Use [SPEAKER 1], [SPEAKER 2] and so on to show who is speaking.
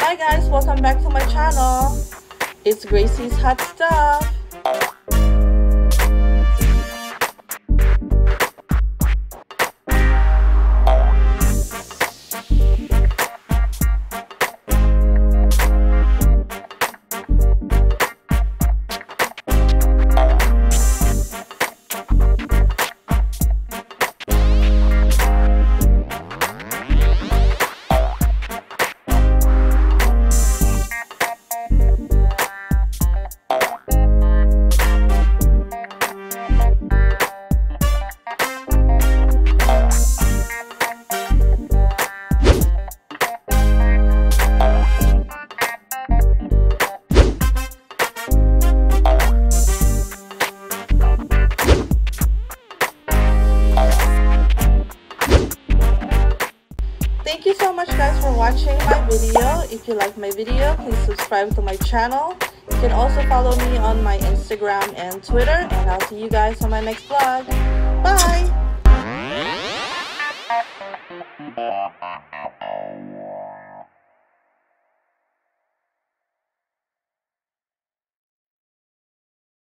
[SPEAKER 1] Hi guys, welcome back to my channel. It's Gracie's Hot Stuff. Thank you so much guys for watching my video. If you like my video, please subscribe to my channel. You can also follow me on my Instagram and Twitter, and I'll see you guys on my next vlog. Bye!